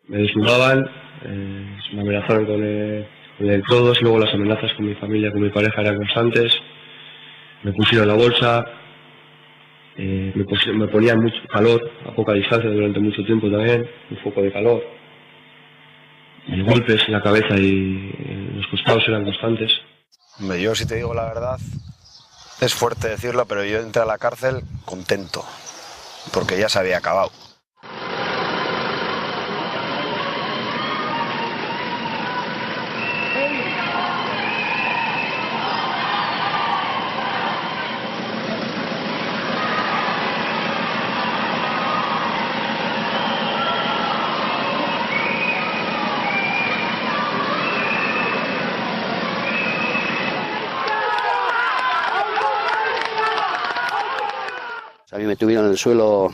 Me desnudaban, me amenazaron con electrodos y luego las amenazas con mi familia, con mi pareja eran constantes. Me pusieron la bolsa, me ponían mucho calor a poca distancia durante mucho tiempo también, un foco de calor. Y golpes en la cabeza y los costados eran constantes. Yo, si te digo la verdad, es fuerte decirlo, pero yo entré a la cárcel contento, porque ya se había acabado. A mí me tuvieron en el suelo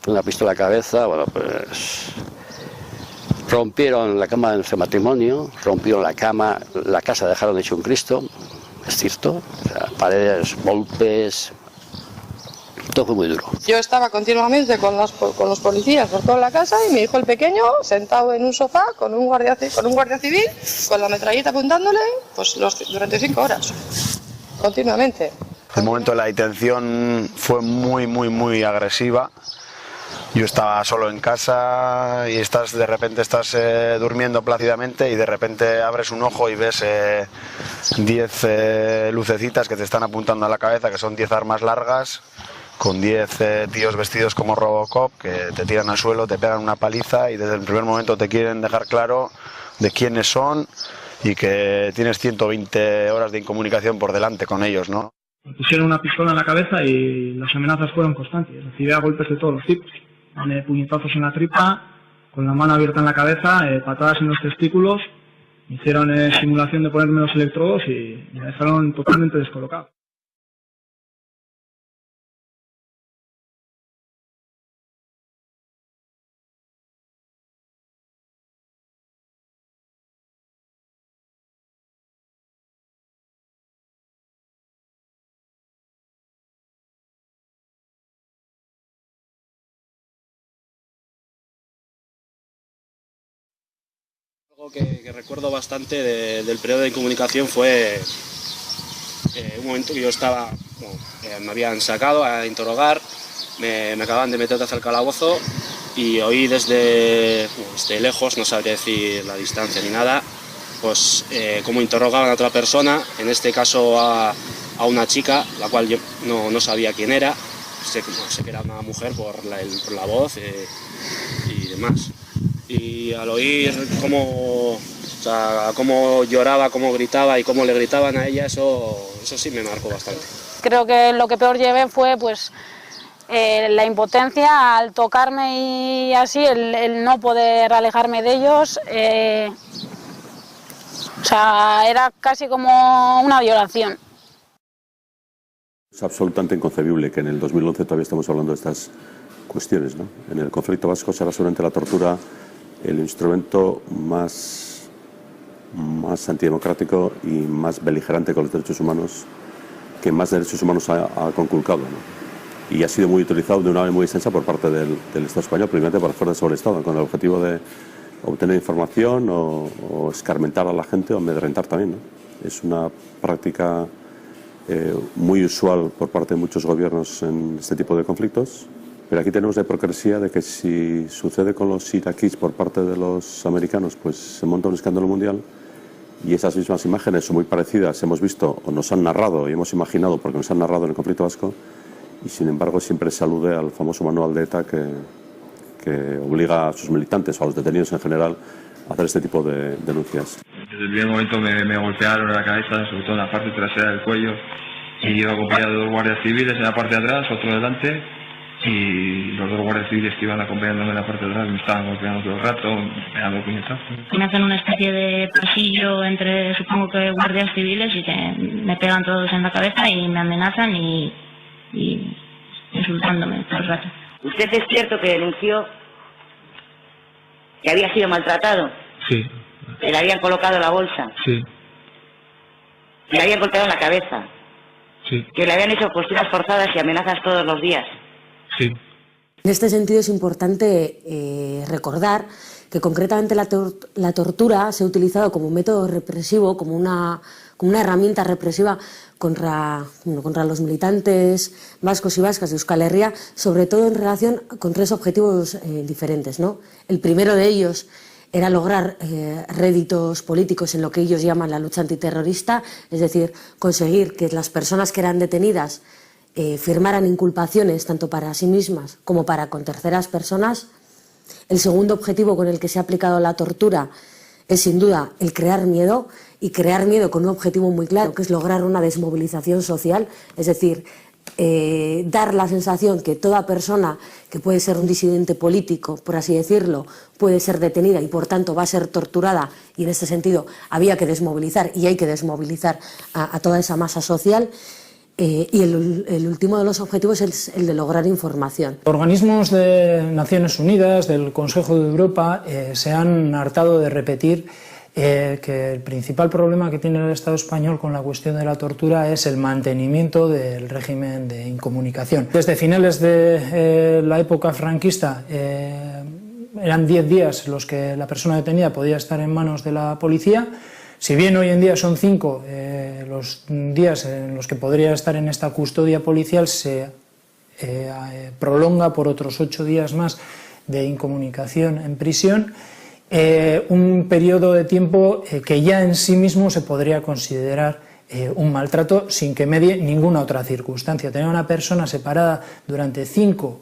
con una pistola a la cabeza, bueno, pues rompieron la cama de nuestro matrimonio, rompieron la cama, la casa dejaron hecho un Cristo, es cierto, o sea, paredes, golpes, todo fue muy duro. Yo estaba continuamente con los policías por toda la casa y mi hijo el pequeño sentado en un sofá con un guardia civil, con la metralleta apuntándole, pues durante 5 horas, continuamente. El momento de la detención fue muy agresiva. Yo estaba solo en casa y de repente estás durmiendo plácidamente y de repente abres un ojo y ves 10 lucecitas que te están apuntando a la cabeza, que son 10 armas largas, con 10 tíos vestidos como Robocop, que te tiran al suelo, te pegan una paliza y desde el primer momento te quieren dejar claro de quiénes son y que tienes 120 horas de incomunicación por delante con ellos, ¿no? Me pusieron una pistola en la cabeza y las amenazas fueron constantes. Recibía golpes de todos los tipos. Puñetazos en la tripa, con la mano abierta en la cabeza, patadas en los testículos. Me hicieron simulación de ponerme los electrodos y me dejaron totalmente descolocado. Algo que recuerdo bastante del periodo de incomunicación fue un momento que yo estaba, me habían sacado a interrogar, me acaban de meter hacia el calabozo y oí desde lejos, no sabría decir la distancia ni nada, pues cómo interrogaban a otra persona, en este caso a una chica, la cual yo no sabía quién era, sé que era una mujer por la voz y demás. Y al oír cómo lloraba, cómo gritaba y cómo le gritaban a ella, eso sí me marcó bastante. Creo que lo que peor llevé fue pues la impotencia al tocarme y así, el no poder alejarme de ellos. O sea, era casi como una violación. Es absolutamente inconcebible que en el 2011 todavía estemos hablando de estas cuestiones, ¿no? En el conflicto vasco será seguramente la tortura el instrumento más antidemocrático y más beligerante con los derechos humanos, que más derechos humanos ha conculcado, ¿no? Y ha sido muy utilizado de una manera muy extensa por parte del Estado español, primeramente por las fuerzas sobre el Estado, con el objetivo de obtener información o escarmentar a la gente o amedrentar también, ¿no? Es una práctica muy usual por parte de muchos gobiernos en este tipo de conflictos. Pero aquí tenemos la hipocresía de que si sucede con los iraquíes por parte de los americanos, pues se monta un escándalo mundial y esas mismas imágenes son muy parecidas, hemos visto o nos han narrado y hemos imaginado porque nos han narrado en el conflicto vasco y sin embargo siempre se alude al famoso manual de ETA que obliga a sus militantes o a los detenidos en general a hacer este tipo de denuncias. Desde el primer momento me golpearon en la cabeza, sobre todo en la parte trasera del cuello, y iba acompañado de 2 guardias civiles en la parte de atrás, otro delante. Y los 2 guardias civiles que iban acompañándome en la parte de atrás me estaban golpeando todo el rato, me dando puñetazos. Me hacen una especie de pasillo entre, supongo que guardias civiles, y me pegan todos en la cabeza y me amenazan y insultándome todo el rato. ¿Usted es cierto que denunció que había sido maltratado? Sí. ¿Que le habían colocado la bolsa? Sí. ¿Que le habían golpeado en la cabeza? Sí. ¿Que le habían hecho posturas forzadas y amenazas todos los días? Sí. En este sentido es importante recordar que concretamente la tortura se ha utilizado como método represivo, como una herramienta represiva contra los militantes vascos y vascas de Euskal Herria, sobre todo en relación con 3 objetivos diferentes, ¿no? El primero de ellos era lograr réditos políticos en lo que ellos llaman la lucha antiterrorista, es decir, conseguir que las personas que eran detenidas firmaran inculpaciones tanto para sí mismas como para con terceras personas. El segundo objetivo con el que se ha aplicado la tortura es sin duda el crear miedo, y crear miedo con un objetivo muy claro, que es lograr una desmovilización social, es decir, dar la sensación que toda persona que puede ser un disidente político, por así decirlo, puede ser detenida y por tanto va a ser torturada, y en este sentido había que desmovilizar y hay que desmovilizar a toda esa masa social. Y el último de los objetivos es el de lograr información. Organismos de Naciones Unidas, del Consejo de Europa, se han hartado de repetir que el principal problema que tiene el Estado español con la cuestión de la tortura es el mantenimiento del régimen de incomunicación. Desde finales de la época franquista eran 10 días los que la persona detenida podía estar en manos de la policía. Si bien hoy en día son 5 los días en los que podría estar en esta custodia policial, se prolonga por otros 8 días más de incomunicación en prisión, un periodo de tiempo que ya en sí mismo se podría considerar un maltrato sin que medie ninguna otra circunstancia. Tener a una persona separada durante 5,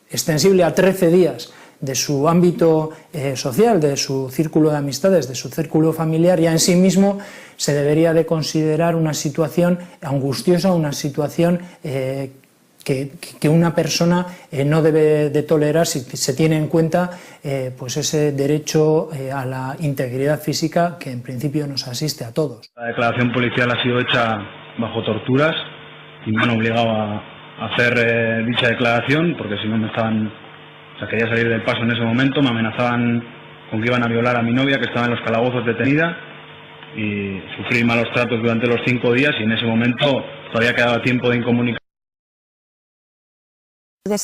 extensible a 13 días, de su ámbito social, de su círculo de amistades, de su círculo familiar, ya en sí mismo se debería de considerar una situación angustiosa, una situación que una persona no debe de tolerar si se tiene en cuenta pues ese derecho a la integridad física que en principio nos asiste a todos. La declaración policial ha sido hecha bajo torturas y me han obligado a hacer dicha declaración porque si no me estaban... O sea, quería salir del paso en ese momento, me amenazaban con que iban a violar a mi novia que estaba en los calabozos detenida y sufrí malos tratos durante los 5 días y en ese momento todavía quedaba tiempo de incomunicación.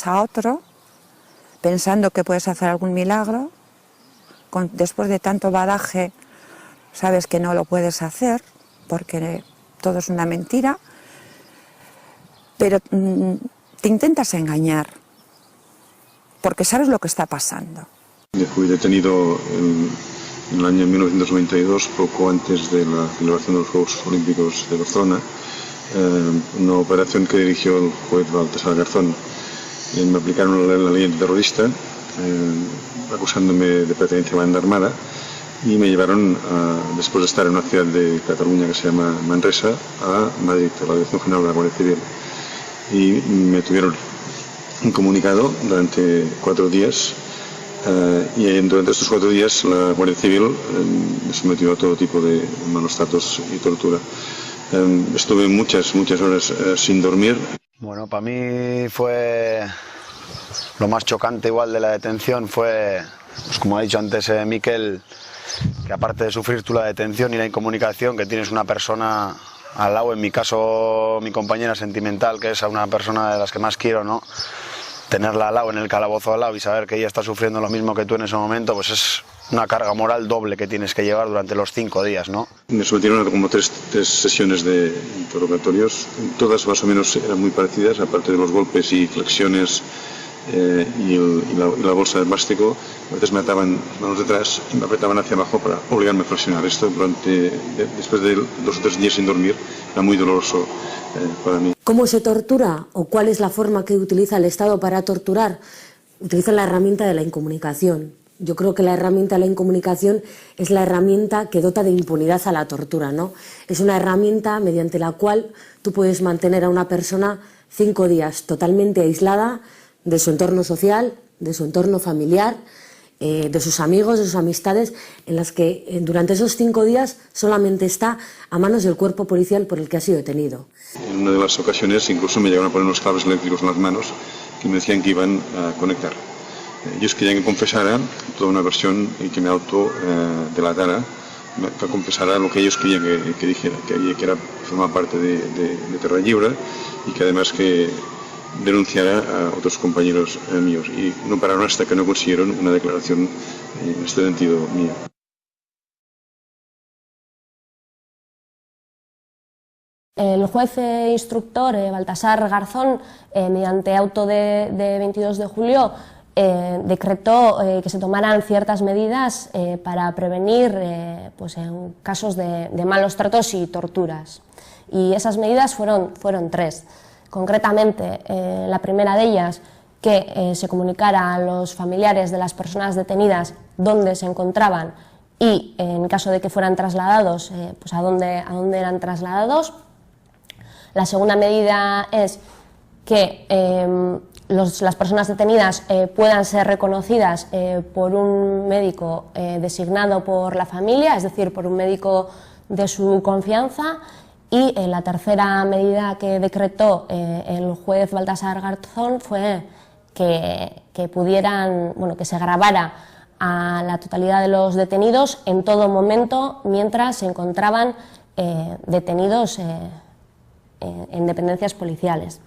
A otro, pensando que puedes hacer algún milagro, después de tanto badaje sabes que no lo puedes hacer porque todo es una mentira, pero te intentas engañar porque sabes lo que está pasando. Fui detenido en el año 1992, poco antes de la celebración de los Juegos Olímpicos de Barcelona, una operación que dirigió el juez Baltasar Garzón. Me aplicaron la ley antiterrorista, acusándome de pertenencia a banda armada, y me llevaron, después de estar en una ciudad de Cataluña que se llama Manresa, a Madrid, a la Dirección General de la Guardia Civil. Y me tuvieron incomunicado durante 4 días, y durante estos 4 días la Guardia Civil me sometió a todo tipo de malos tratos y tortura. Estuve muchas horas sin dormir. Bueno, para mí fue lo más chocante igual de la detención fue, pues como ha dicho antes Miquel, que aparte de sufrir tú la detención y la incomunicación, que tienes una persona al lado, en mi caso mi compañera sentimental, que es a una persona de las que más quiero, ¿no? Tenerla al lado, en el calabozo al lado y saber que ella está sufriendo lo mismo que tú en ese momento, pues es una carga moral doble que tienes que llevar durante los 5 días, ¿no? Me sometieron a como tres sesiones de interrogatorios, todas más o menos eran muy parecidas, aparte de los golpes y flexiones y la bolsa de plástico. A veces me ataban manos detrás y me apretaban hacia abajo para obligarme a flexionar. Esto después de 2 o 3 días sin dormir era muy doloroso para mí. ¿Cómo se tortura o cuál es la forma que utiliza el Estado para torturar? Utiliza la herramienta de la incomunicación. Yo creo que la herramienta de la incomunicación es la herramienta que dota de impunidad a la tortura, ¿no? Es una herramienta mediante la cual tú puedes mantener a una persona 5 días totalmente aislada de su entorno social, de su entorno familiar, de sus amigos, de sus amistades, en las que durante esos 5 días solamente está a manos del cuerpo policial por el que ha sido detenido. En una de las ocasiones incluso me llegaron a poner unos cables eléctricos en las manos que me decían que iban a conectar. Ellos querían que confesara toda una versión y que me autodelatara, que confesara lo que ellos querían que dijera, que era formar parte de Terra Lliure y que además que denunciara a otros compañeros míos, y no pararon hasta que no consiguieron una declaración en este sentido mía. El juez instructor Baltasar Garzón, mediante auto de 22 de julio, decretó que se tomaran ciertas medidas para prevenir pues en casos de malos tratos y torturas. Y esas medidas fueron tres. Concretamente, la primera de ellas, que se comunicara a los familiares de las personas detenidas dónde se encontraban y, en caso de que fueran trasladados, pues a dónde eran trasladados. La segunda medida es que las personas detenidas puedan ser reconocidas por un médico designado por la familia, es decir, por un médico de su confianza. Y la tercera medida que decretó el juez Baltasar Garzón fue que pudieran, que se grabara a la totalidad de los detenidos en todo momento mientras se encontraban detenidos en dependencias policiales.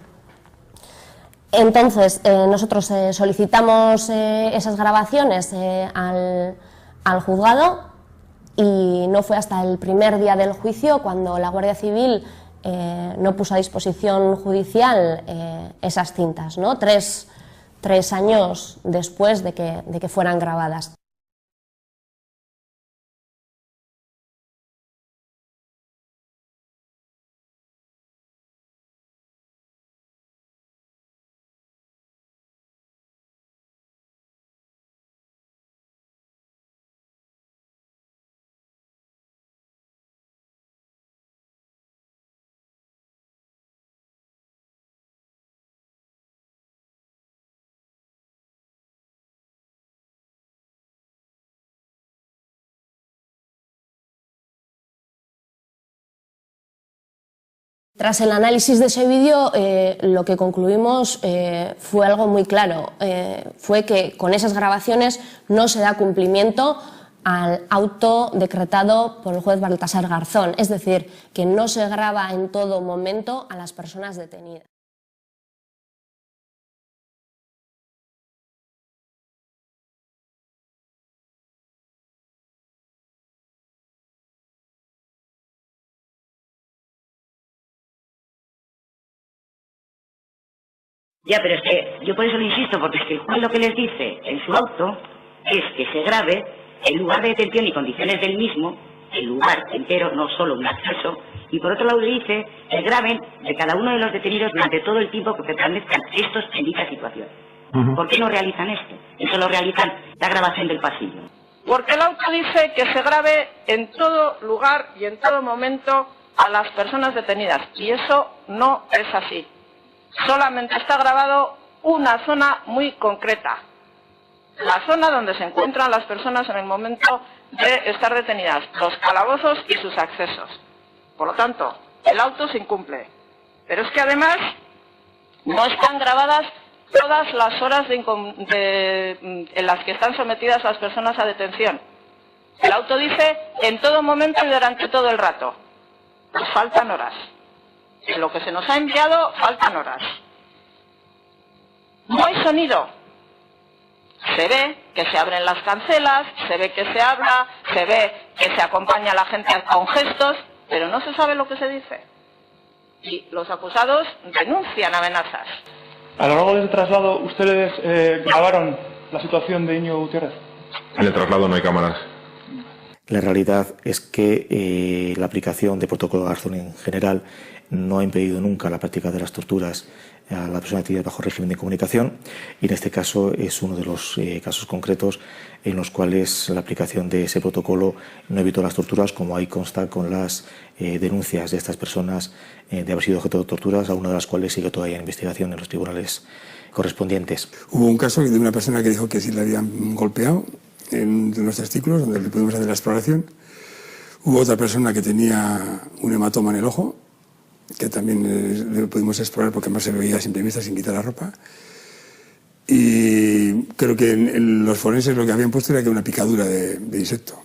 Entonces, nosotros solicitamos esas grabaciones al juzgado, y no fue hasta el primer día del juicio cuando la Guardia Civil no puso a disposición judicial esas cintas, ¿no? Tres años después de que fueran grabadas. Tras el análisis de ese vídeo, lo que concluimos fue algo muy claro. Fue que con esas grabaciones no se da cumplimiento al auto decretado por el juez Baltasar Garzón, es decir, que no se graba en todo momento a las personas detenidas. Ya, pero es que yo por eso le insisto, porque es que el juez lo que les dice en su auto es que se grabe el lugar de detención y condiciones del mismo, el lugar entero, no solo un acceso, y por otro lado le dice que graben de cada uno de los detenidos durante todo el tiempo que permanezcan estos en dicha situación. ¿Por qué no realizan esto? Eso lo realizan la grabación del pasillo. Porque el auto dice que se grabe en todo lugar y en todo momento a las personas detenidas, y eso no es así. Solamente está grabado una zona muy concreta, la zona donde se encuentran las personas en el momento de estar detenidas, los calabozos y sus accesos. Por lo tanto, el auto se incumple. Pero es que además no están grabadas todas las horas en las que están sometidas las personas a detención. El auto dice en todo momento y durante todo el rato. Pues faltan horas. En lo que se nos ha enviado faltan horas. No hay sonido. Se ve que se abren las cancelas, se ve que se habla, se ve que se acompaña a la gente con gestos, pero no se sabe lo que se dice. Y los acusados denuncian amenazas. A lo largo del traslado, ¿ustedes grabaron la situación de Íñigo Gutiérrez? En el traslado no hay cámaras. La realidad es que la aplicación de protocolo Garzón en general no ha impedido nunca la práctica de las torturas a la persona detenida bajo régimen de comunicación, y en este caso es uno de los casos concretos en los cuales la aplicación de ese protocolo no evitó las torturas, como ahí consta con las denuncias de estas personas de haber sido objeto de torturas, a una de las cuales sigue todavía en investigación en los tribunales correspondientes. Hubo un caso de una persona que dijo que sí le habían golpeado en los testículos, donde le pudimos hacer la exploración. Hubo otra persona que tenía un hematoma en el ojo, que también le pudimos explorar porque más se veía a simple vista sin quitar la ropa. Y creo que en los forenses lo que habían puesto era que una picadura de insecto.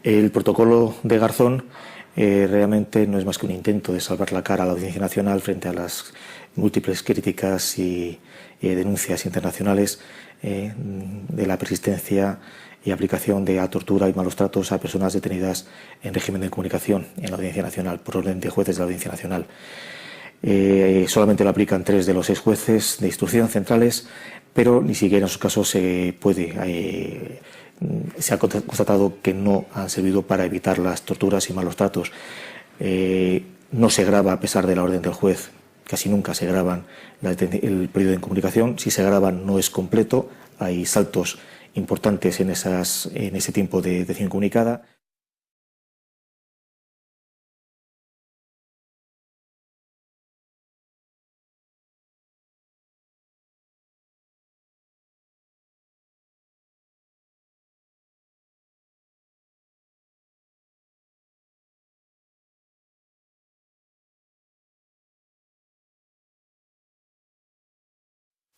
El protocolo de Garzón realmente no es más que un intento de salvar la cara a la Audiencia Nacional frente a las múltiples críticas y denuncias internacionales de la persistencia y aplicación de la tortura y malos tratos a personas detenidas en régimen de comunicación en la Audiencia Nacional, por orden de jueces de la Audiencia Nacional. Solamente lo aplican 3 de los 6 jueces de instrucción centrales, pero ni siquiera en sus casos se ha constatado que no han servido para evitar las torturas y malos tratos. No se graba a pesar de la orden del juez, casi nunca se graban el periodo de incomunicación. Si se graban no es completo, hay saltos importantes en ese tiempo de detención incomunicada.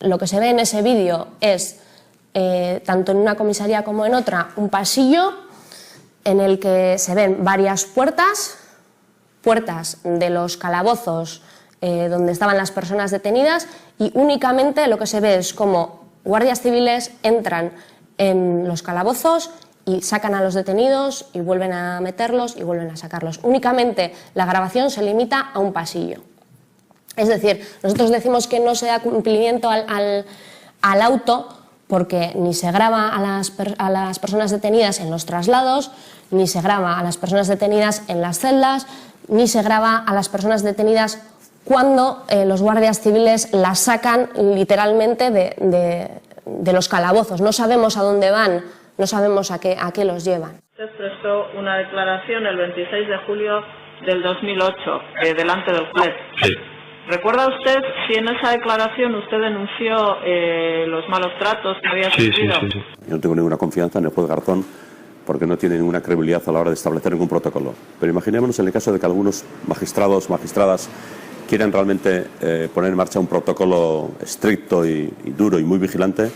Lo que se ve en ese vídeo es, tanto en una comisaría como en otra, un pasillo en el que se ven varias puertas de los calabozos donde estaban las personas detenidas, y únicamente lo que se ve es como guardias civiles entran en los calabozos y sacan a los detenidos y vuelven a meterlos y vuelven a sacarlos. Únicamente la grabación se limita a un pasillo. Es decir, nosotros decimos que no se da cumplimiento al auto porque ni se graba a las personas detenidas en los traslados, ni se graba a las personas detenidas en las celdas, ni se graba a las personas detenidas cuando los guardias civiles las sacan literalmente de los calabozos. No sabemos a dónde van, no sabemos a qué los llevan. Usted prestó una declaración el 26 de julio del 2008 delante del juez. Sí. ¿Recuerda usted si en esa declaración usted denunció los malos tratos que había sufrido? Sí. Yo no tengo ninguna confianza en el juez Garzón porque no tiene ninguna credibilidad a la hora de establecer ningún protocolo. Pero imaginémonos en el caso de que algunos magistrados, magistradas quieran realmente poner en marcha un protocolo estricto y duro y muy vigilante.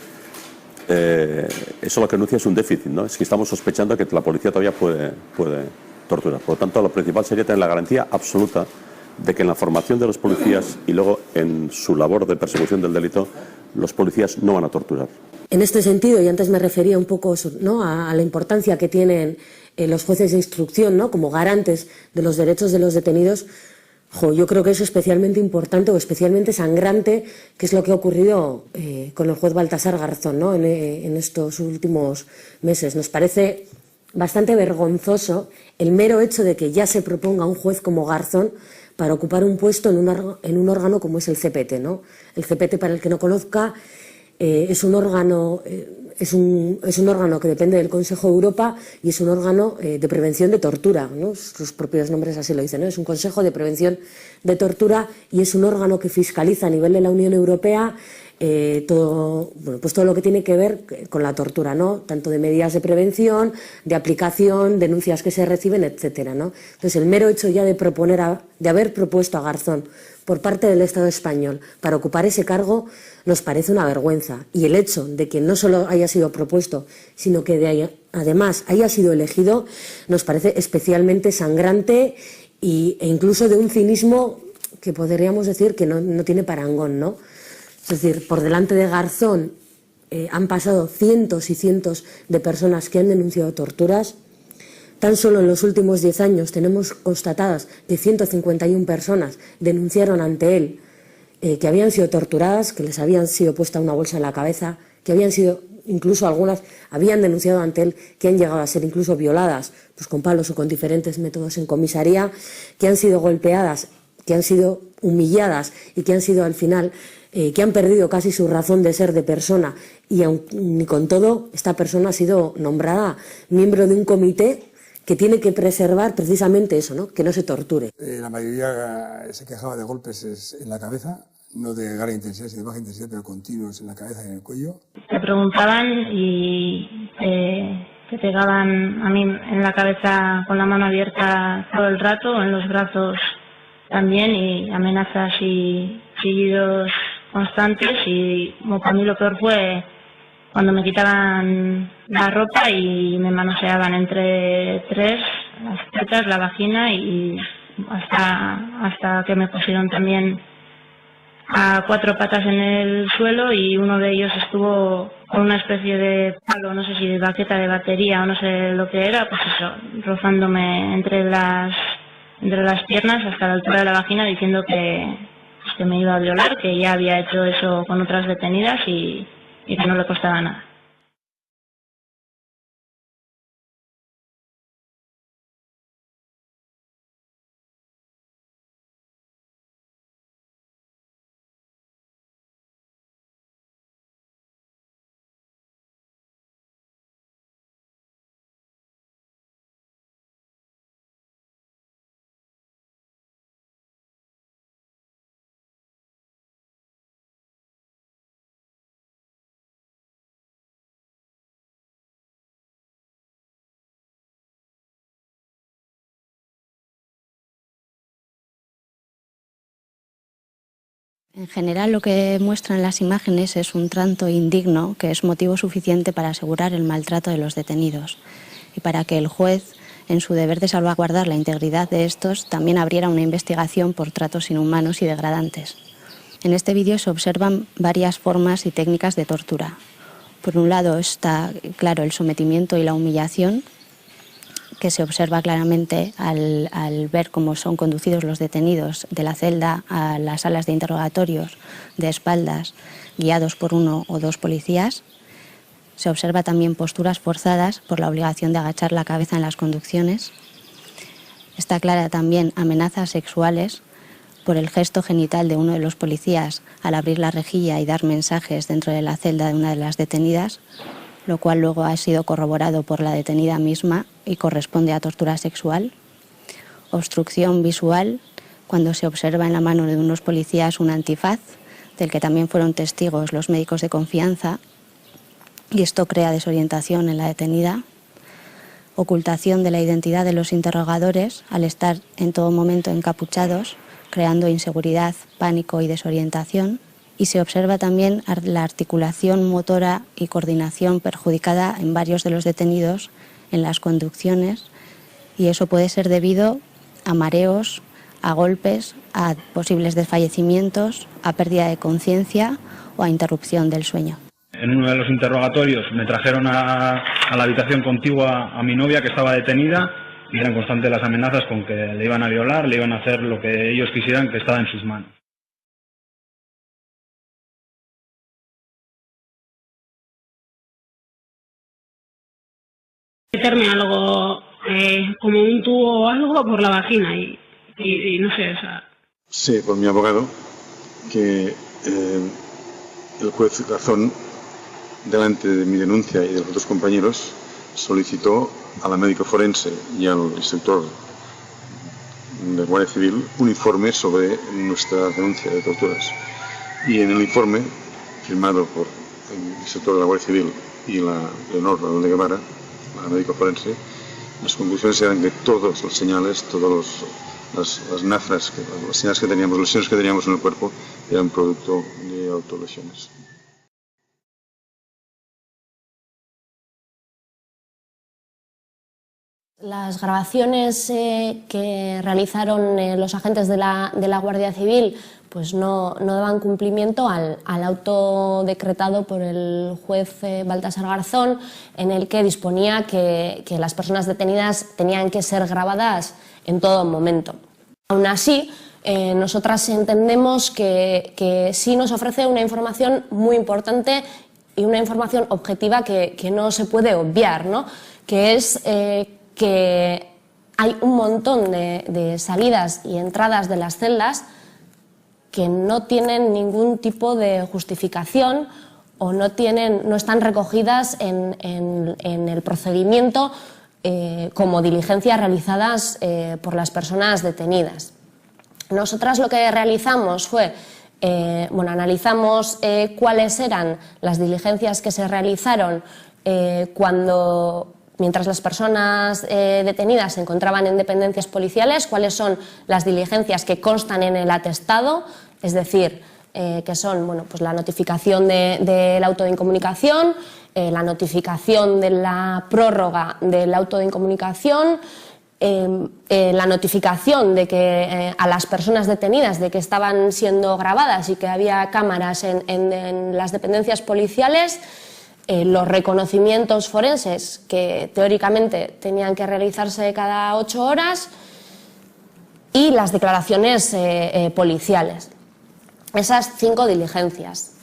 Eso lo que anuncia es un déficit, ¿no? Es que estamos sospechando que la policía todavía puede torturar. Por lo tanto, lo principal sería tener la garantía absoluta de que en la formación de los policías y luego en su labor de persecución del delito, los policías no van a torturar. En este sentido, y antes me refería un poco, ¿no?, a la importancia que tienen los jueces de instrucción, ¿no?, como garantes de los derechos de los detenidos, yo creo que es especialmente importante o especialmente sangrante, que es lo que ha ocurrido con el juez Baltasar Garzón, ¿no?, en estos últimos meses. Nos parece bastante vergonzoso el mero hecho de que ya se proponga un juez como Garzón para ocupar un puesto en un órgano como es el CPT, ¿no? El CPT, para el que no conozca, es un órgano que depende del Consejo de Europa y es un órgano de prevención de tortura, ¿no? Sus propios nombres así lo dicen, ¿no? Es un Consejo de Prevención de Tortura y es un órgano que fiscaliza a nivel de la Unión Europea todo lo que tiene que ver con la tortura, ¿no? Tanto de medidas de prevención, de aplicación, denuncias que se reciben, etcétera, ¿no? Entonces, el mero hecho ya de haber propuesto a Garzón por parte del Estado español para ocupar ese cargo nos parece una vergüenza. Y el hecho de que no solo haya sido propuesto, sino que además haya sido elegido, nos parece especialmente sangrante e incluso de un cinismo que podríamos decir que no tiene parangón, ¿no? Es decir, por delante de Garzón han pasado cientos y cientos de personas que han denunciado torturas. Tan solo en los últimos 10 años tenemos constatadas que 151 personas denunciaron ante él que habían sido torturadas, que les habían sido puesta una bolsa en la cabeza, que habían sido, incluso algunas, habían denunciado ante él que han llegado a ser incluso violadas, pues con palos o con diferentes métodos en comisaría, que han sido golpeadas, que han sido humilladas y que han sido al final que han perdido casi su razón de ser de persona, y ni con todo esta persona ha sido nombrada miembro de un comité que tiene que preservar precisamente eso, ¿no?, que no se torture. La mayoría se quejaba de golpes en la cabeza, no de gran intensidad, sino de baja intensidad, pero continuos en la cabeza y en el cuello. Me preguntaban y te pegaban a mí en la cabeza con la mano abierta todo el rato, en los brazos también, y amenazas y chillidos constantes, y como para mí lo peor fue cuando me quitaban la ropa y me manoseaban entre las tetas, la vagina, y hasta que me pusieron también a cuatro patas en el suelo y uno de ellos estuvo con una especie de palo, no sé si de baqueta de batería o no sé lo que era, pues eso, rozándome entre las piernas hasta la altura de la vagina, diciendo que me iba a violar, que ya había hecho eso con otras detenidas y que no le costaba nada. En general, lo que muestran las imágenes es un trato indigno que es motivo suficiente para asegurar el maltrato de los detenidos y para que el juez, en su deber de salvaguardar la integridad de estos, también abriera una investigación por tratos inhumanos y degradantes. En este vídeo se observan varias formas y técnicas de tortura. Por un lado está claro el sometimiento y la humillación, que se observa claramente al ver cómo son conducidos los detenidos de la celda a las salas de interrogatorios de espaldas, guiados por uno o dos policías. Se observa también posturas forzadas por la obligación de agachar la cabeza en las conducciones. Está clara también amenazas sexuales por el gesto genital de uno de los policías al abrir la rejilla y dar mensajes dentro de la celda de una de las detenidas, lo cual luego ha sido corroborado por la detenida misma y corresponde a tortura sexual. Obstrucción visual, cuando se observa en la mano de unos policías un antifaz, del que también fueron testigos los médicos de confianza, y esto crea desorientación en la detenida. Ocultación de la identidad de los interrogadores al estar en todo momento encapuchados, creando inseguridad, pánico y desorientación. Y se observa también la articulación motora y coordinación perjudicada en varios de los detenidos en las conducciones, y eso puede ser debido a mareos, a golpes, a posibles desfallecimientos, a pérdida de conciencia o a interrupción del sueño. En uno de los interrogatorios me trajeron a la habitación contigua a mi novia, que estaba detenida, y eran constantes las amenazas con que le iban a violar, le iban a hacer lo que ellos quisieran, que estaba en sus manos. Meterme algo, como un tubo o algo por la vagina y no sé, o sea... Sí, por mi abogado, que el juez Garzón, delante de mi denuncia y de los otros compañeros, solicitó a la médico forense y al instructor de Guardia Civil un informe sobre nuestra denuncia de torturas. Y en el informe, firmado por el instructor de la Guardia Civil y la Leonor de Guevara, la médico forense, las conclusiones eran que todos los señales, todas las nafras, las señales que teníamos, las lesiones que teníamos en el cuerpo, eran producto de autolesiones. Las grabaciones que realizaron los agentes de la Guardia Civil pues no daban cumplimiento al auto decretado por el juez Baltasar Garzón, en el que disponía que las personas detenidas tenían que ser grabadas en todo momento. Aún así, nosotras entendemos que sí nos ofrece una información muy importante y una información objetiva que no se puede obviar, ¿no? Que es que hay un montón de salidas y entradas de las celdas que no tienen ningún tipo de justificación o no están recogidas en el procedimiento como diligencias realizadas por las personas detenidas. Nosotras lo que realizamos fue, analizamos cuáles eran las diligencias que se realizaron mientras las personas detenidas se encontraban en dependencias policiales, cuáles son las diligencias que constan en el atestado, es decir, que son pues la notificación del auto de incomunicación, la notificación de la prórroga del auto de incomunicación, la notificación de que a las personas detenidas de que estaban siendo grabadas y que había cámaras en las dependencias policiales, los reconocimientos forenses que teóricamente tenían que realizarse cada 8 horas y las declaraciones policiales. Esas 5 diligencias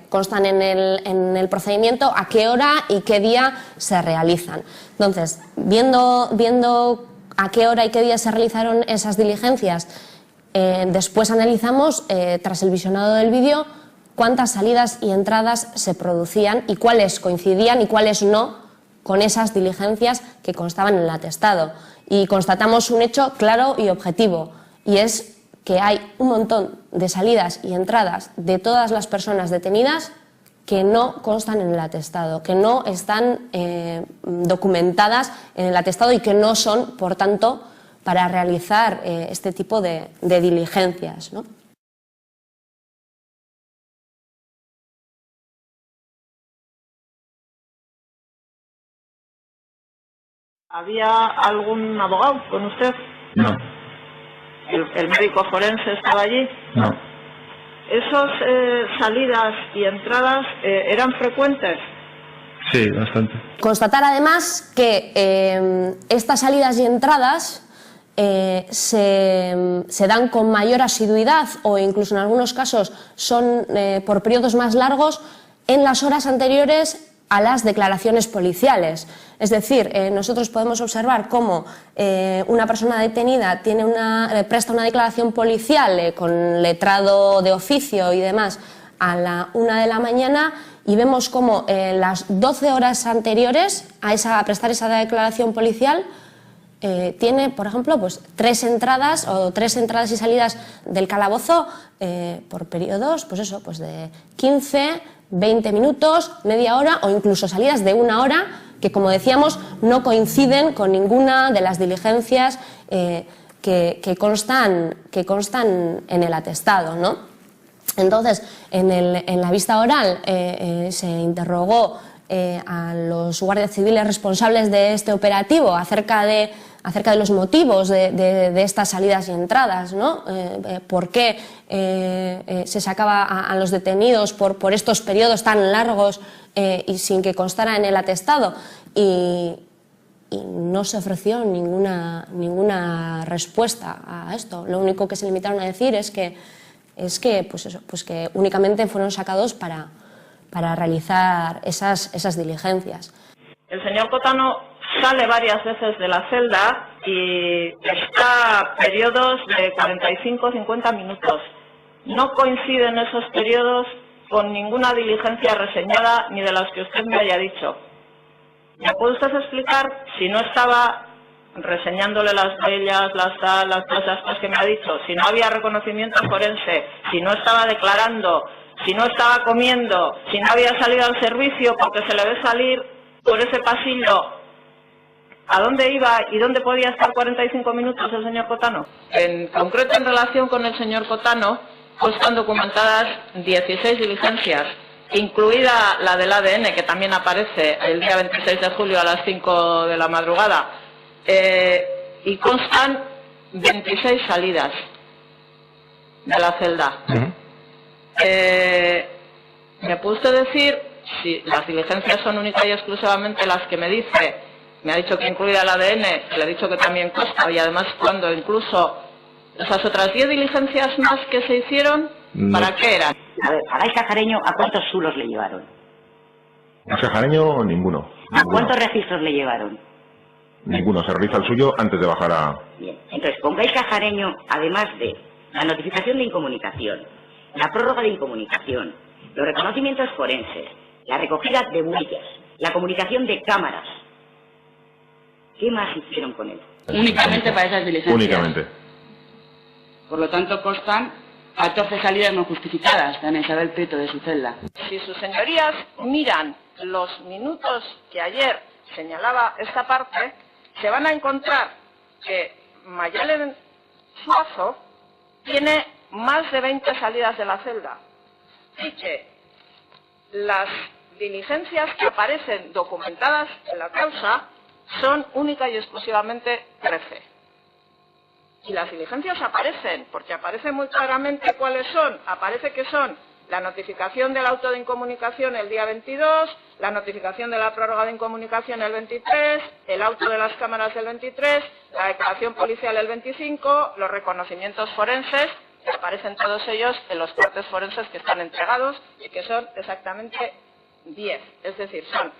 constan en el procedimiento a qué hora y qué día se realizan. Entonces, viendo a qué hora y qué día se realizaron esas diligencias, después analizamos, tras el visionado del vídeo, cuántas salidas y entradas se producían y cuáles coincidían y cuáles no con esas diligencias que constaban en el atestado. Y constatamos un hecho claro y objetivo, y es que hay un montón de salidas y entradas de todas las personas detenidas que no constan en el atestado, que no están documentadas en el atestado y que no son, por tanto, para realizar este tipo de diligencias, ¿no? ¿Había algún abogado con usted? No. ¿El médico forense estaba allí? No. ¿Esas salidas y entradas eran frecuentes? Sí, bastante. Constatar además que estas salidas y entradas se dan con mayor asiduidad o incluso en algunos casos son por periodos más largos en las horas anteriores a las declaraciones policiales. Es decir, nosotros podemos observar cómo una persona detenida presta una declaración policial con letrado de oficio y demás a la 1 de la mañana y vemos cómo las 12 horas anteriores a prestar esa declaración policial tiene, por ejemplo, pues 3 entradas y salidas del calabozo por periodos, pues eso, pues de 15, 20 minutos, media hora o incluso salidas de 1 hora que, como decíamos, no coinciden con ninguna de las diligencias que constan en el atestado, ¿no? Entonces, en la vista oral se interrogó a los guardias civiles responsables de este operativo acerca de los motivos de estas salidas y entradas, ¿no? ¿Por qué se sacaba a los detenidos por estos periodos tan largos y sin que constara en el atestado? Y no se ofreció ninguna respuesta a esto. Lo único que se limitaron a decir es que que únicamente fueron sacados para realizar esas diligencias. El señor Cotano sale varias veces de la celda y está a periodos de 45-50 minutos. No coinciden esos periodos con ninguna diligencia reseñada ni de las que usted me haya dicho. ¿Me puede usted explicar si no estaba reseñándole las huellas, todas las cosas que me ha dicho, si no había reconocimiento forense, si no estaba declarando, si no estaba comiendo, si no había salido al servicio porque se le ve salir por ese pasillo? ¿A dónde iba y dónde podía estar 45 minutos el señor Cotano? En concreto, en relación con el señor Cotano, están documentadas 16 diligencias, incluida la del ADN, que también aparece el día 26 de julio a las 5 de la madrugada, y constan 26 salidas de la celda. ¿Me puede usted decir si las diligencias son únicas y exclusivamente las que me dice? Me ha dicho que incluida el ADN, le he dicho que también consta, y además cuando incluso esas otras 10 diligencias más que se hicieron, ¿para qué eran? A ver, a Gais Cajareño, ¿a cuántos zulos le llevaron? A Cajareño, ninguno. ¿A cuántos registros le llevaron? Ninguno. Se realiza el suyo antes de bajar a... Bien, entonces con Gais Cajareño, además de la notificación de incomunicación, la prórroga de incomunicación, los reconocimientos forenses, la recogida de huellas, la comunicación de cámaras, ¿qué más hicieron con él? Únicamente para esas diligencias. Únicamente. Por lo tanto, constan 14 salidas no justificadas de Ana Isabel Prieto de su celda. Si sus señorías miran los minutos que ayer señalaba esta parte, se van a encontrar que Mayalen Suazo tiene más de 20 salidas de la celda y que las diligencias que aparecen documentadas en la causa son única y exclusivamente 13. Y las diligencias aparecen, porque aparece muy claramente cuáles son. Aparece que son la notificación del auto de incomunicación el día 22, la notificación de la prórroga de incomunicación el 23, el auto de las cámaras el 23, la declaración policial el 25, los reconocimientos forenses, que aparecen todos ellos en los partes forenses que están entregados y que son exactamente 10. Es decir, son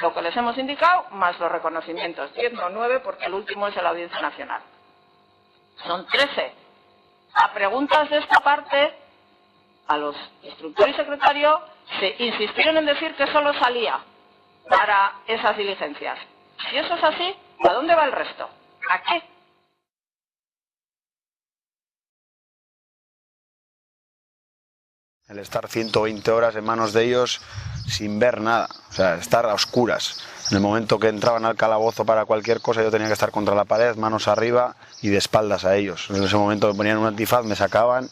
lo que les hemos indicado más los reconocimientos. 10 no 9 porque el último es de la Audiencia Nacional. Son 13. A preguntas de esta parte, a los instructor y secretario se insistieron en decir que solo salía para esas diligencias. Si eso es así, ¿a dónde va el resto? ¿A qué? El estar 120 horas en manos de ellos sin ver nada, o sea, estar a oscuras. En el momento que entraban al calabozo para cualquier cosa, yo tenía que estar contra la pared, manos arriba y de espaldas a ellos. En ese momento me ponían un antifaz, me sacaban,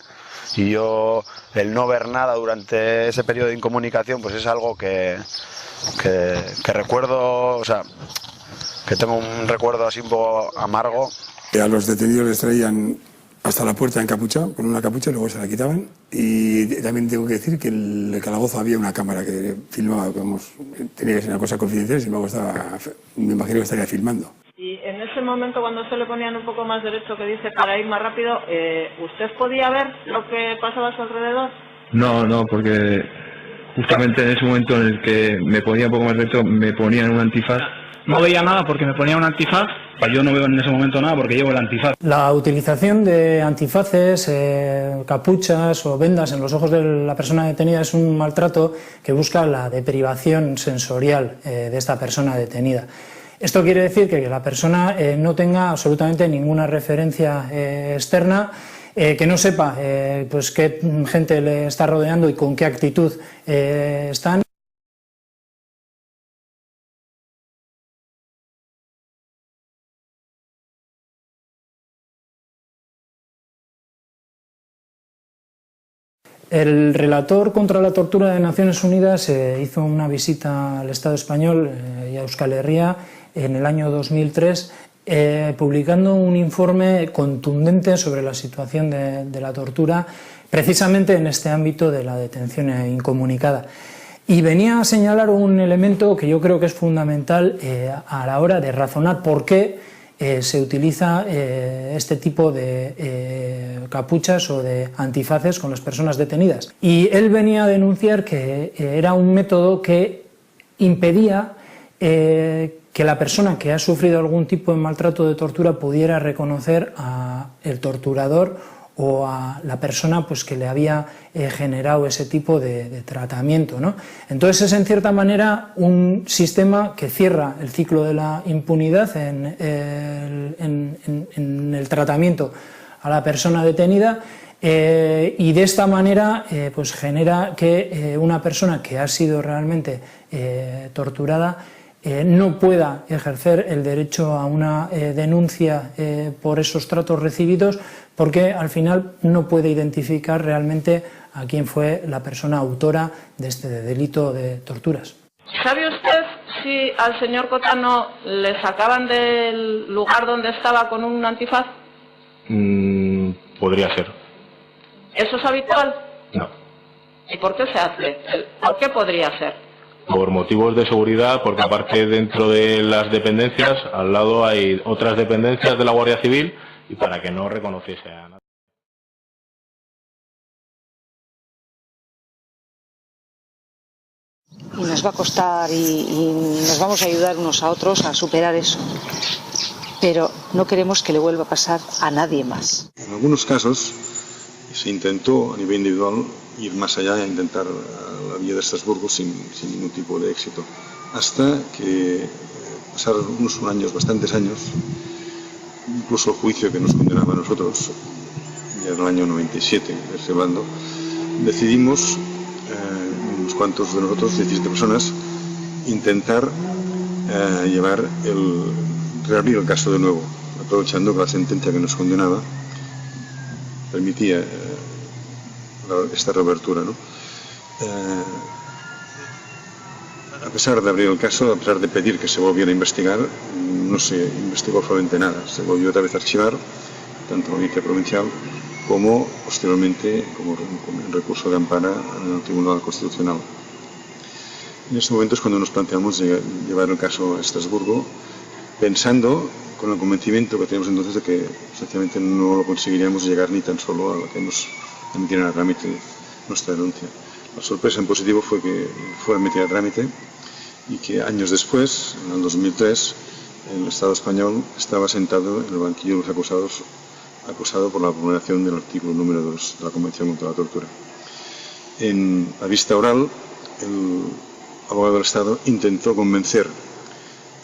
y yo, el no ver nada durante ese periodo de incomunicación, pues es algo que recuerdo, o sea, que tengo un recuerdo así un poco amargo. A los detenidos les traían hasta la puerta encapuchado, con una capucha, luego se la quitaban. Y también tengo que decir que en el calabozo había una cámara que filmaba, vamos, tenía que ser una cosa confidencial, sin embargo me imagino que estaría filmando. Y en ese momento, cuando se le ponían un poco más derecho, que dice para ir más rápido, ¿usted podía ver lo que pasaba a su alrededor? No, porque justamente en ese momento en el que me ponía un poco más derecho, me ponían un antifaz. No veía nada porque me ponía un antifaz. Yo no veo en ese momento nada porque llevo el antifaz. La utilización de antifaces, capuchas o vendas en los ojos de la persona detenida es un maltrato que busca la deprivación sensorial de esta persona detenida. Esto quiere decir que la persona no tenga absolutamente ninguna referencia externa, que no sepa pues qué gente le está rodeando y con qué actitud están. El relator contra la tortura de Naciones Unidas hizo una visita al Estado español y a Euskal Herria en el año 2003, publicando un informe contundente sobre la situación de la tortura, precisamente en este ámbito de la detención incomunicada. Y venía a señalar un elemento que yo creo que es fundamental a la hora de razonar por qué se utiliza este tipo de capuchas o de antifaces con las personas detenidas. Y él venía a denunciar que era un método que impedía que la persona que ha sufrido algún tipo de maltrato de tortura pudiera reconocer al torturador o a la persona pues, que le había generado ese tipo de tratamiento, ¿no? Entonces es en cierta manera un sistema que cierra el ciclo de la impunidad en el tratamiento a la persona detenida y de esta manera pues genera que una persona que ha sido realmente torturada no pueda ejercer el derecho a una denuncia por esos tratos recibidos, porque al final no puede identificar realmente a quién fue la persona autora de este delito de torturas. ¿Sabe usted si al señor Cotano le sacaban del lugar donde estaba con un antifaz? Podría ser. ¿Eso es habitual? No. ¿Y por qué se hace? ¿Por qué podría ser? Por motivos de seguridad, porque aparte dentro de las dependencias, al lado hay otras dependencias de la Guardia Civil y para que no reconociese a nadie. Y nos va a costar y nos vamos a ayudar unos a otros a superar eso. Pero no queremos que le vuelva a pasar a nadie más. En algunos casos se intentó a nivel individual ir más allá e intentar la vía de Estrasburgo sin ningún tipo de éxito. Hasta que pasaron unos años, bastantes años, incluso el juicio que nos condenaba a nosotros, ya en el año 97, estoy hablando, decidimos, unos cuantos de nosotros, 17 personas, intentar reabrir el caso de nuevo, aprovechando que la sentencia que nos condenaba permitía esta reapertura, ¿no? pesar de abrir el caso, a pesar de pedir que se volviera a investigar, no se investigó absolutamente nada. Se volvió otra vez a archivar, tanto la audiencia provincial como posteriormente como el recurso de amparo en el Tribunal Constitucional. En ese momento es cuando nos planteamos llevar el caso a Estrasburgo, pensando con el convencimiento que teníamos entonces de que sencillamente no lo conseguiríamos llegar ni tan solo a lo que nos emitieran a trámite nuestra denuncia. La sorpresa en positivo fue que fue emitida a trámite y que años después, en el 2003, el Estado español estaba sentado en el banquillo de los acusados, acusado por la vulneración del artículo número 2 de la Convención contra la Tortura. En la vista oral, el abogado del Estado intentó convencer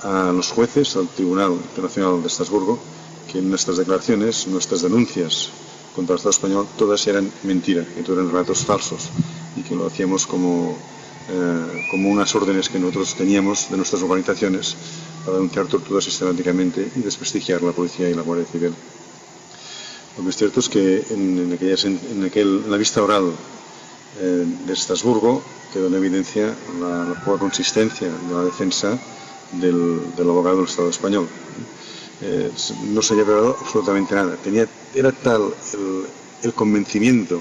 a los jueces, al Tribunal Internacional de Estrasburgo, que nuestras declaraciones, nuestras denuncias contra el Estado español, todas eran mentira, que todos eran relatos falsos y que lo hacíamos como unas órdenes que nosotros teníamos de nuestras organizaciones para denunciar torturas sistemáticamente y desprestigiar la policía y la Guardia Civil. Lo que es cierto es que en la vista oral de Estrasburgo quedó en evidencia la poca consistencia de la defensa del abogado del Estado español. No se había revelado absolutamente nada. Era tal el convencimiento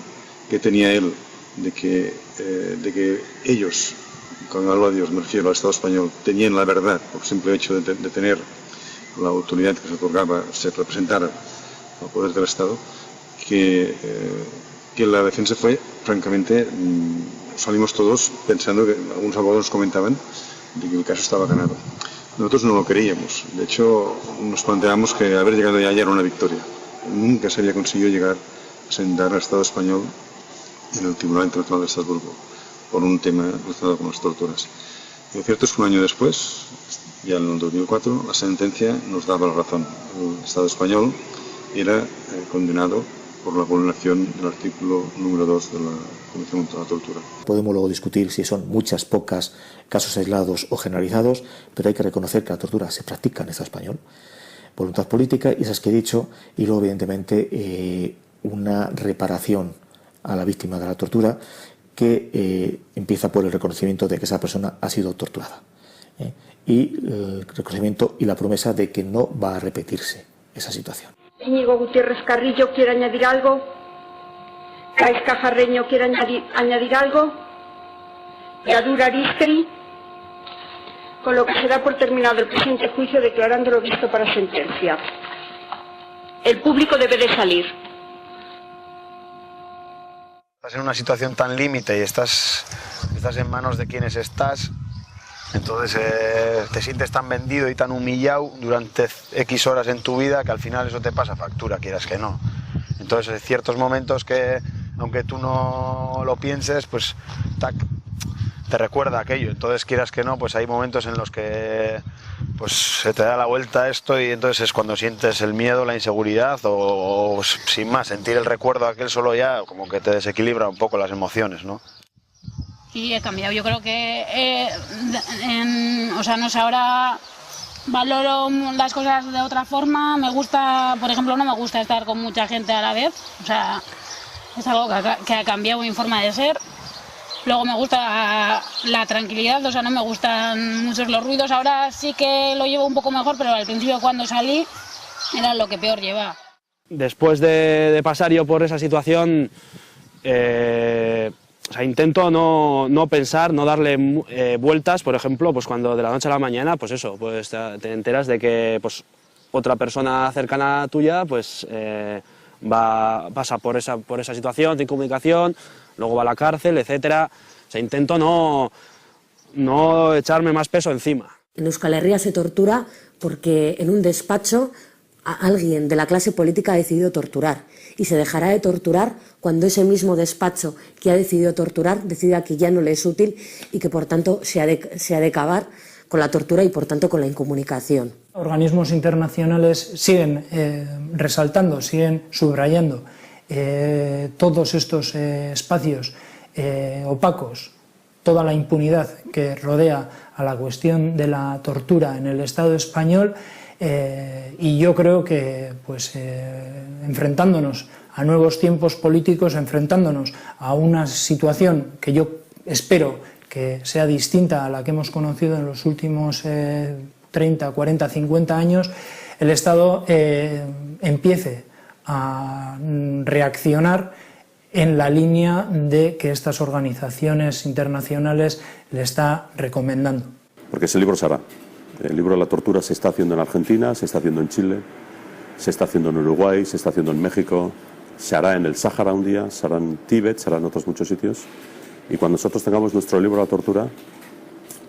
que tenía él de que ellos, cuando hablo de Dios me refiero al Estado español, tenían la verdad por simple hecho de tener la autoridad que se otorgaba, se representara al poder del Estado, que la defensa fue, francamente, salimos todos pensando que algunos abogados nos comentaban de que el caso estaba ganado. Nosotros no lo creíamos. De hecho, nos planteamos que haber llegado ya era una victoria. Nunca se había conseguido llegar a sentar al Estado español en el Tribunal Internacional de Estrasburgo por un tema relacionado con las torturas. Y lo cierto es que un año después, ya en el 2004, la sentencia nos daba la razón. El Estado español era condenado por la vulneración del artículo número 2 de la Convención contra la Tortura. Podemos luego discutir si son muchas, pocas, casos aislados o generalizados, pero hay que reconocer que la tortura se practica en el Estado español. Voluntad política, y esas que he dicho, y luego evidentemente una reparación a la víctima de la tortura que empieza por el reconocimiento de que esa persona ha sido torturada. Y el reconocimiento y la promesa de que no va a repetirse esa situación. Íñigo Gutiérrez Carrillo quiere añadir algo. Cais Cajarreño quiere añadir algo. Yadur Aristri. Con lo que se da por terminado el presente juicio declarándolo visto para sentencia. El público debe de salir. Estás en una situación tan límite y estás en manos de quienes estás. Entonces te sientes tan vendido y tan humillado durante X horas en tu vida que al final eso te pasa factura, quieras que no. Entonces hay ciertos momentos que, aunque tú no lo pienses, pues te recuerda aquello. Entonces quieras que no, pues hay momentos en los que pues se te da la vuelta esto y entonces es cuando sientes el miedo, la inseguridad o sin más, sentir el recuerdo de aquel solo ya como que te desequilibra un poco las emociones, ¿no? Sí, he cambiado. Yo creo que, no sé, ahora valoro las cosas de otra forma. Me gusta, por ejemplo, no me gusta estar con mucha gente a la vez. O sea, es algo que ha cambiado mi forma de ser. Luego me gusta la tranquilidad, o sea, no me gustan muchos los ruidos. Ahora sí que lo llevo un poco mejor, pero al principio cuando salí era lo que peor llevaba. Después de pasar yo por esa situación, intento no pensar, no darle vueltas. Por ejemplo, pues cuando de la noche a la mañana, pues eso, pues te enteras de que pues otra persona cercana a tuya pues pasa por esa situación de incomunicación, luego va a la cárcel, etcétera. O sea, intento no echarme más peso encima. En Euskal Herria se tortura porque en un despacho alguien de la clase política ha decidido torturar, y se dejará de torturar cuando ese mismo despacho que ha decidido torturar decida que ya no le es útil y que por tanto se ha de acabar con la tortura y por tanto con la incomunicación. Organismos internacionales siguen resaltando, siguen subrayando todos estos espacios opacos, toda la impunidad que rodea a la cuestión de la tortura en el Estado español. Y yo creo que enfrentándonos a nuevos tiempos políticos, enfrentándonos a una situación que yo espero que sea distinta a la que hemos conocido en los últimos 30, 40, 50 años, el Estado empiece a reaccionar en la línea de que estas organizaciones internacionales le está recomendando. Porque ese libro se hará. El libro de la tortura se está haciendo en Argentina, se está haciendo en Chile, se está haciendo en Uruguay, se está haciendo en México, se hará en el Sáhara un día, se hará en Tíbet, se hará en otros muchos sitios. Y cuando nosotros tengamos nuestro libro de la tortura,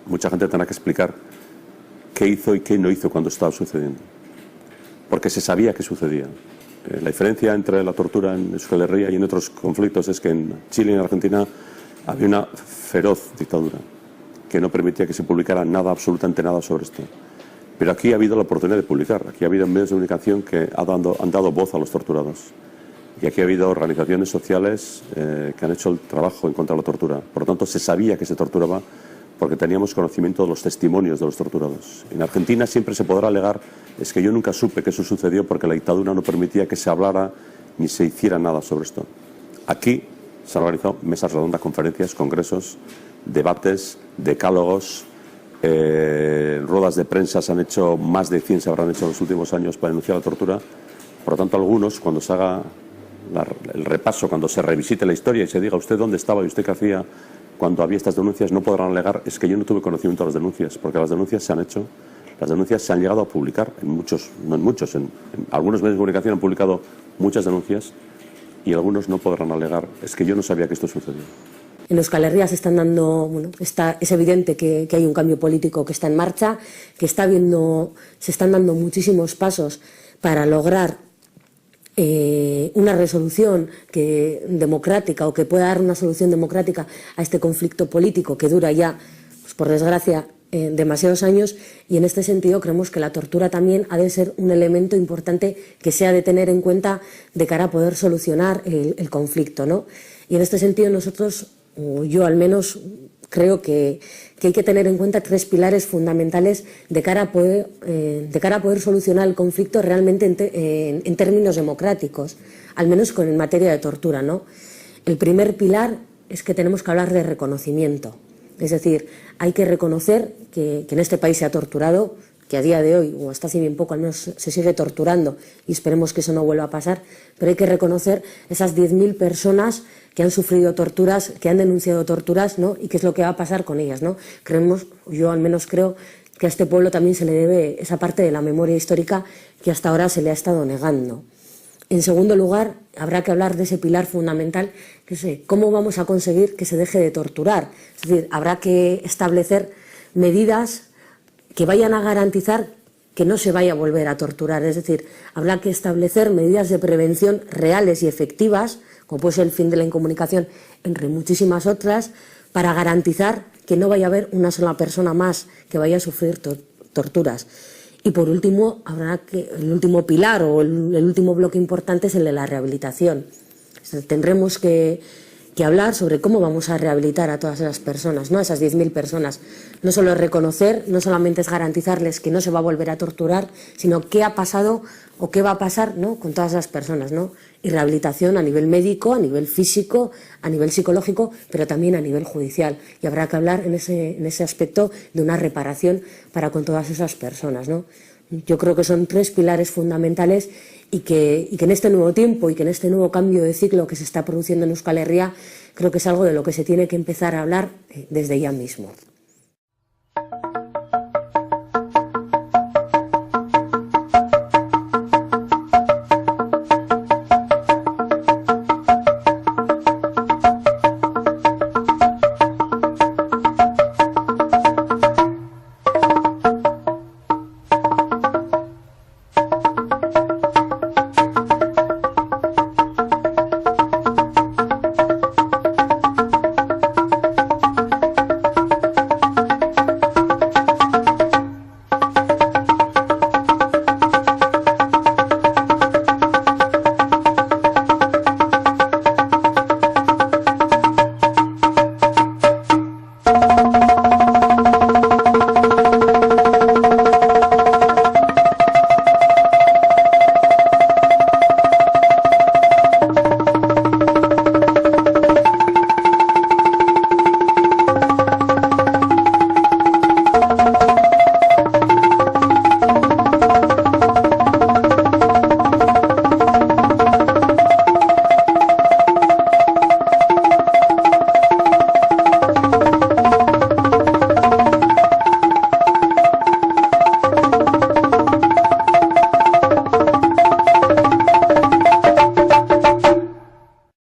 mucha gente tendrá que explicar qué hizo y qué no hizo cuando estaba sucediendo. Porque se sabía que sucedía. La diferencia entre la tortura en Euskal Herria y en otros conflictos es que en Chile y en Argentina había una feroz dictadura que no permitía que se publicara nada, absolutamente nada sobre esto. Pero aquí ha habido la oportunidad de publicar, aquí ha habido medios de comunicación que han dado voz a los torturados. Y aquí ha habido organizaciones sociales que han hecho el trabajo en contra de la tortura. Por lo tanto, se sabía que se torturaba porque teníamos conocimiento de los testimonios de los torturados. En Argentina siempre se podrá alegar, es que yo nunca supe que eso sucedió porque la dictadura no permitía que se hablara ni se hiciera nada sobre esto. Aquí se han organizado mesas redondas, conferencias, congresos, debates, decálogos, ruedas de prensa, se han hecho más de 100, se habrán hecho en los últimos años para denunciar la tortura. Por lo tanto, algunos, cuando se haga el repaso, cuando se revisite la historia y se diga usted dónde estaba y usted qué hacía cuando había estas denuncias, no podrán alegar es que yo no tuve conocimiento de las denuncias, porque las denuncias se han hecho, las denuncias se han llegado a publicar en muchos, no en muchos, en algunos medios de comunicación han publicado muchas denuncias y algunos no podrán alegar es que yo no sabía que esto sucedía. En Euskal Herria se están dando, es evidente que hay un cambio político que está en marcha, que se están dando muchísimos pasos para lograr una resolución democrática o que pueda dar una solución democrática a este conflicto político que dura ya, pues, por desgracia, demasiados años, y en este sentido creemos que la tortura también ha de ser un elemento importante que se ha de tener en cuenta de cara a poder solucionar el conflicto, ¿no? Y en este sentido nosotros, o yo al menos, creo que hay que tener en cuenta 3 pilares fundamentales de cara a poder solucionar el conflicto realmente en términos democráticos, al menos en materia de tortura, ¿no? El primer pilar es que tenemos que hablar de reconocimiento. Es decir, hay que reconocer que en este país se ha torturado, que a día de hoy, o hasta hace bien poco al menos, se sigue torturando y esperemos que eso no vuelva a pasar, pero hay que reconocer esas 10.000 personas que han sufrido torturas, que han denunciado torturas, ¿no? Y qué es lo que va a pasar con ellas, ¿no? Yo al menos creo que a este pueblo también se le debe esa parte de la memoria histórica que hasta ahora se le ha estado negando. En segundo lugar, habrá que hablar de ese pilar fundamental, que es cómo vamos a conseguir que se deje de torturar. Es decir, habrá que establecer medidas que vayan a garantizar que no se vaya a volver a torturar. Es decir, habrá que establecer medidas de prevención reales y efectivas, como puede ser el fin de la incomunicación, entre muchísimas otras, para garantizar que no vaya a haber una sola persona más que vaya a sufrir torturas. Y por último, el último pilar o el último bloque importante es el de la rehabilitación. Tendremos que hablar sobre cómo vamos a rehabilitar a todas esas personas, ¿no? Esas 10.000 personas. No solo es reconocer, no solamente es garantizarles que no se va a volver a torturar, sino qué ha pasado o qué va a pasar, ¿no? Con todas esas personas, ¿no? Y rehabilitación a nivel médico, a nivel físico, a nivel psicológico, pero también a nivel judicial. Y habrá que hablar en ese aspecto de una reparación para con todas esas personas, ¿no? Yo creo que son 3 pilares fundamentales y que en este nuevo tiempo y que en este nuevo cambio de ciclo que se está produciendo en Euskal Herria, creo que es algo de lo que se tiene que empezar a hablar desde ya mismo.